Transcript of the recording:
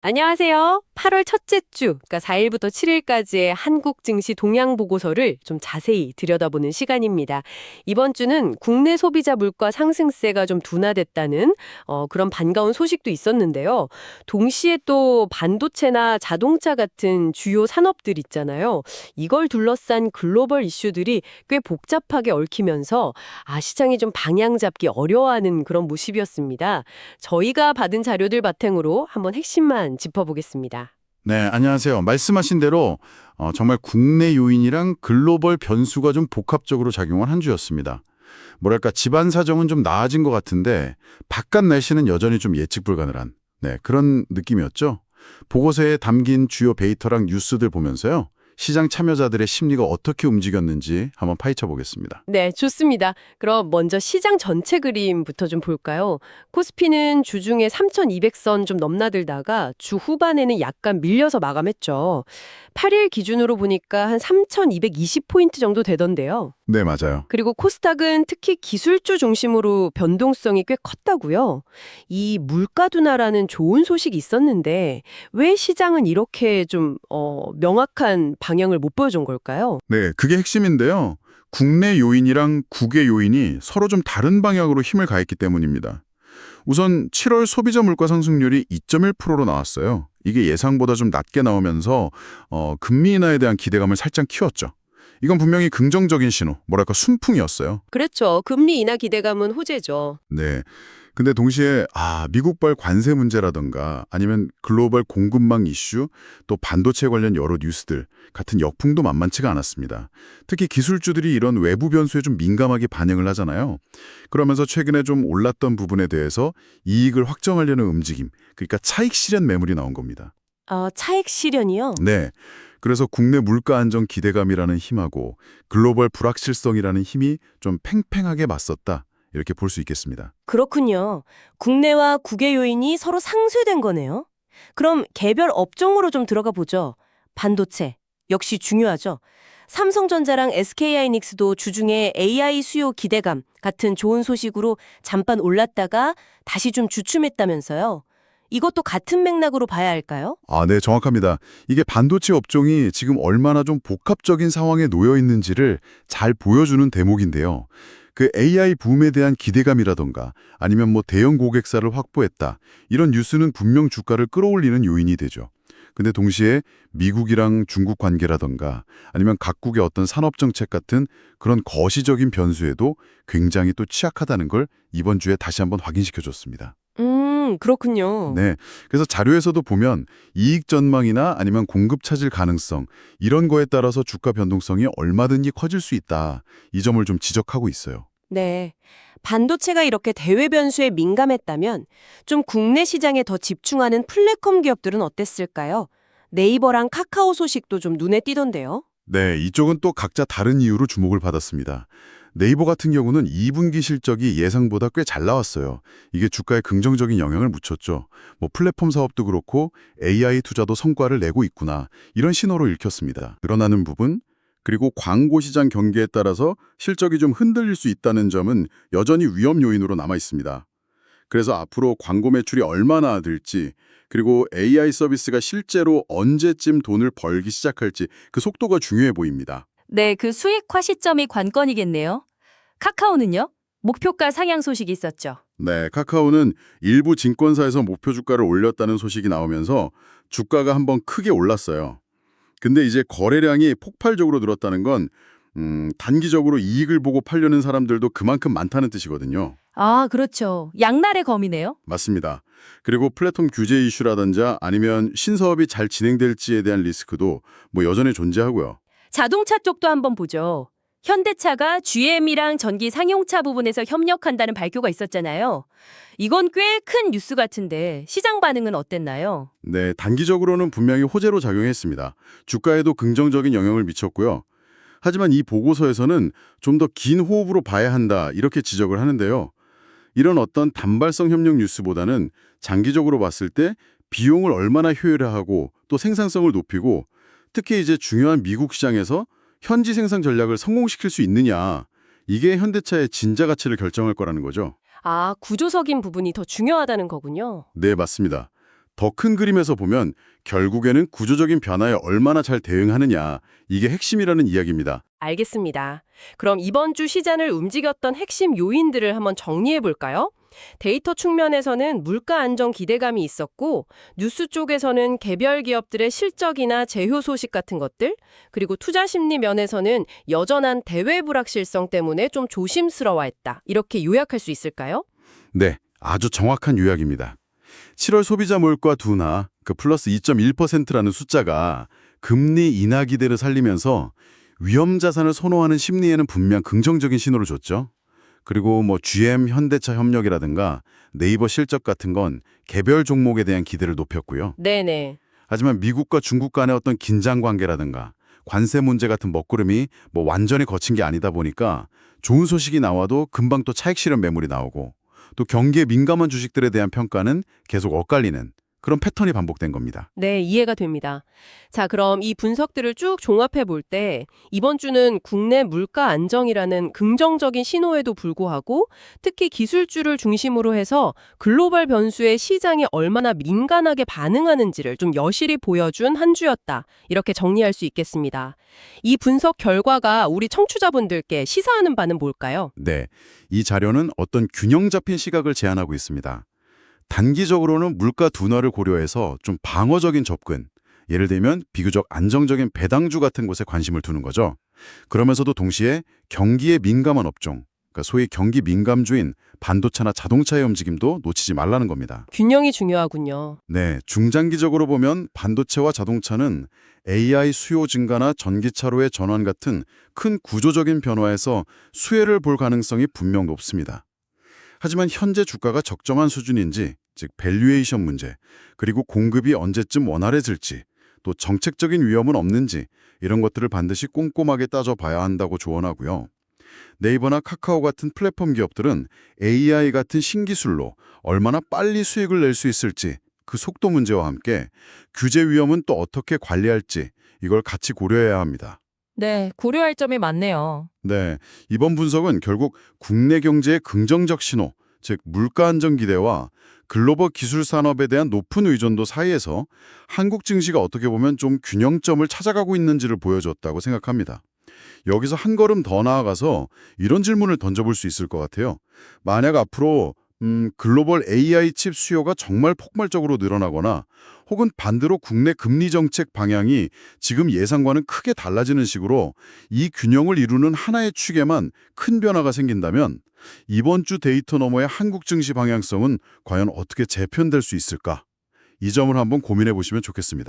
안녕하세요. 8월 첫째 주, 그러니까 4일부터 7일까지의 한국 증시 동향 보고서를 좀 자세히 들여다보는 시간입니다. 이번 주는 국내 소비자 물가 상승세가 좀 둔화됐다는 그런 반가운 소식도 있었는데요. 동시에 또 반도체나 자동차 같은 주요 산업들 있잖아요. 이걸 둘러싼 글로벌 이슈들이 꽤 복잡하게 얽히면서 시장이 좀 방향 잡기 어려워하는 그런 모습이었습니다. 저희가 받은 자료들 바탕으로 한번 핵심만 짚어보겠습니다. 네, 안녕하세요. 말씀하신 대로 정말 국내 요인이랑 글로벌 변수가 좀 복합적으로 작용한 한 주였습니다. 뭐랄까 집안 사정은 좀 나아진 것 같은데 바깥 날씨는 여전히 좀 예측 불가능한 그런 느낌이었죠. 보고서에 담긴 주요 데이터랑 뉴스들 보면서요. 시장 참여자들의 심리가 어떻게 움직였는지 한번 파헤쳐 보겠습니다. 네, 좋습니다. 그럼 먼저 시장 전체 그림부터 좀 볼까요? 코스피는 주중에 3,200선 좀 넘나들다가 주 후반에는 약간 밀려서 마감했죠. 8일 기준으로 보니까 한 3,220포인트 정도 되던데요. 네, 맞아요. 그리고 코스닥은 특히 기술주 중심으로 변동성이 꽤 컸다고요. 이 물가 둔화라는 좋은 소식이 있었는데 왜 시장은 이렇게 좀 명확한 방향을 못 보여준 걸까요? 네, 그게 핵심인데요. 국내 요인이랑 국외 요인이 서로 좀 다른 방향으로 힘을 가했기 때문입니다. 우선 7월 소비자 물가 상승률이 2.1%로 나왔어요. 이게 예상보다 좀 낮게 나오면서 금리 인하에 대한 기대감을 살짝 키웠죠. 이건 분명히 긍정적인 신호, 뭐랄까 순풍이었어요. 그렇죠. 금리 인하 기대감은 호재죠. 네. 근데 동시에 미국발 관세 문제라든가 아니면 글로벌 공급망 이슈, 또 반도체 관련 여러 뉴스들 같은 역풍도 만만치가 않았습니다. 특히 기술주들이 이런 외부 변수에 좀 민감하게 반응을 하잖아요. 그러면서 최근에 좀 올랐던 부분에 대해서 이익을 확정하려는 움직임, 그러니까 차익 실현 매물이 나온 겁니다. 차익 실현이요? 네. 그래서 국내 물가 안정 기대감이라는 힘하고 글로벌 불확실성이라는 힘이 좀 팽팽하게 맞섰다. 이렇게 볼 수 있겠습니다. 그렇군요. 국내와 국외 요인이 서로 상쇄된 거네요. 그럼 개별 업종으로 좀 들어가 보죠. 반도체, 역시 중요하죠. 삼성전자랑 SK하이닉스도 주중에 AI 수요 기대감 같은 좋은 소식으로 잠깐 올랐다가 다시 좀 주춤했다면서요. 이것도 같은 맥락으로 봐야 할까요? 네, 정확합니다. 이게 반도체 업종이 지금 얼마나 좀 복합적인 상황에 놓여 있는지를 잘 보여주는 대목인데요. 그 AI 붐에 대한 기대감이라던가 아니면 대형 고객사를 확보했다. 이런 뉴스는 분명 주가를 끌어올리는 요인이 되죠. 근데 동시에 미국이랑 중국 관계라던가 아니면 각국의 어떤 산업 정책 같은 그런 거시적인 변수에도 굉장히 또 취약하다는 걸 이번 주에 다시 한번 확인시켜 줬습니다. 그렇군요. 네. 그래서 자료에서도 보면 이익 전망이나 아니면 공급 차질 가능성 이런 거에 따라서 주가 변동성이 얼마든지 커질 수 있다. 이 점을 좀 지적하고 있어요. 네. 반도체가 이렇게 대외 변수에 민감했다면 좀 국내 시장에 더 집중하는 플랫폼 기업들은 어땠을까요? 네이버랑 카카오 소식도 좀 눈에 띄던데요. 네, 이쪽은 또 각자 다른 이유로 주목을 받았습니다. 네이버 같은 경우는 2분기 실적이 예상보다 꽤 잘 나왔어요. 이게 주가에 긍정적인 영향을 미쳤죠. 플랫폼 사업도 그렇고 AI 투자도 성과를 내고 있구나. 이런 신호로 읽혔습니다. 늘어나는 부분, 그리고 광고 시장 경계에 따라서 실적이 좀 흔들릴 수 있다는 점은 여전히 위험 요인으로 남아 있습니다. 그래서 앞으로 광고 매출이 얼마나 늘지, 그리고 AI 서비스가 실제로 언제쯤 돈을 벌기 시작할지 그 속도가 중요해 보입니다. 네, 그 수익화 시점이 관건이겠네요. 카카오는요? 목표가 상향 소식이 있었죠. 네, 카카오는 일부 증권사에서 목표 주가를 올렸다는 소식이 나오면서 주가가 한번 크게 올랐어요. 근데 이제 거래량이 폭발적으로 늘었다는 건 단기적으로 이익을 보고 팔려는 사람들도 그만큼 많다는 뜻이거든요. 그렇죠. 양날의 검이네요. 맞습니다. 그리고 플랫폼 규제 이슈라든지 아니면 신사업이 잘 진행될지에 대한 리스크도 여전히 존재하고요. 자동차 쪽도 한번 보죠. 현대차가 GM이랑 전기 상용차 부분에서 협력한다는 발표가 있었잖아요. 이건 꽤 큰 뉴스 같은데 시장 반응은 어땠나요? 네, 단기적으로는 분명히 호재로 작용했습니다. 주가에도 긍정적인 영향을 미쳤고요. 하지만 이 보고서에서는 좀 더 긴 호흡으로 봐야 한다 이렇게 지적을 하는데요. 이런 어떤 단발성 협력 뉴스보다는 장기적으로 봤을 때 비용을 얼마나 효율화하고 또 생산성을 높이고 특히 이제 중요한 미국 시장에서 현지 생산 전략을 성공시킬 수 있느냐 이게 현대차의 진짜 가치를 결정할 거라는 거죠. 구조적인 부분이 더 중요하다는 거군요. 네, 맞습니다. 더 큰 그림에서 보면 결국에는 구조적인 변화에 얼마나 잘 대응하느냐, 이게 핵심이라는 이야기입니다. 알겠습니다. 그럼 이번 주 시장을 움직였던 핵심 요인들을 한번 정리해 볼까요? 데이터 측면에서는 물가 안정 기대감이 있었고, 뉴스 쪽에서는 개별 기업들의 실적이나 재료 소식 같은 것들, 그리고 투자 심리 면에서는 여전한 대외 불확실성 때문에 좀 조심스러워했다. 이렇게 요약할 수 있을까요? 네, 아주 정확한 요약입니다. 7월 소비자 물가 둔화, 그 플러스 2.1%라는 숫자가 금리 인하 기대를 살리면서 위험 자산을 선호하는 심리에는 분명 긍정적인 신호를 줬죠. 그리고 뭐 GM, 현대차 협력이라든가 네이버 실적 같은 건 개별 종목에 대한 기대를 높였고요. 네네. 하지만 미국과 중국 간의 어떤 긴장 관계라든가 관세 문제 같은 먹구름이 뭐 완전히 거친 게 아니다 보니까 좋은 소식이 나와도 금방 또 차익 실현 매물이 나오고 또 경기에 민감한 주식들에 대한 평가는 계속 엇갈리는 그런 패턴이 반복된 겁니다. 네, 이해가 됩니다. 자, 그럼 이 분석들을 쭉 종합해 볼 때 이번 주는 국내 물가 안정이라는 긍정적인 신호에도 불구하고 특히 기술주를 중심으로 해서 글로벌 변수에 시장이 얼마나 민감하게 반응하는지를 좀 여실히 보여준 한 주였다. 이렇게 정리할 수 있겠습니다. 이 분석 결과가 우리 청취자분들께 시사하는 바는 뭘까요? 네, 이 자료는 어떤 균형 잡힌 시각을 제안하고 있습니다. 단기적으로는 물가 둔화를 고려해서 좀 방어적인 접근, 예를 들면 비교적 안정적인 배당주 같은 곳에 관심을 두는 거죠. 그러면서도 동시에 경기에 민감한 업종, 그러니까 소위 경기 민감주인 반도체나 자동차의 움직임도 놓치지 말라는 겁니다. 균형이 중요하군요. 네, 중장기적으로 보면 반도체와 자동차는 AI 수요 증가나 전기차로의 전환 같은 큰 구조적인 변화에서 수혜를 볼 가능성이 분명 높습니다. 하지만 현재 주가가 적정한 수준인지, 즉 밸류에이션 문제, 그리고 공급이 언제쯤 원활해질지, 또 정책적인 위험은 없는지 이런 것들을 반드시 꼼꼼하게 따져봐야 한다고 조언하고요. 네이버나 카카오 같은 플랫폼 기업들은 AI 같은 신기술로 얼마나 빨리 수익을 낼 수 있을지, 그 속도 문제와 함께 규제 위험은 또 어떻게 관리할지 이걸 같이 고려해야 합니다. 네, 고려할 점이 많네요. 네, 이번 분석은 결국 국내 경제의 긍정적 신호, 즉 물가 안정 기대와 글로벌 기술 산업에 대한 높은 의존도 사이에서 한국 증시가 어떻게 보면 좀 균형점을 찾아가고 있는지를 보여줬다고 생각합니다. 여기서 한 걸음 더 나아가서 이런 질문을 던져볼 수 있을 것 같아요. 만약 앞으로 글로벌 AI 칩 수요가 정말 폭발적으로 늘어나거나 혹은 반대로 국내 금리 정책 방향이 지금 예상과는 크게 달라지는 식으로 이 균형을 이루는 하나의 축에만 큰 변화가 생긴다면 이번 주 데이터 너머의 한국 증시 방향성은 과연 어떻게 재편될 수 있을까? 이 점을 한번 고민해 보시면 좋겠습니다.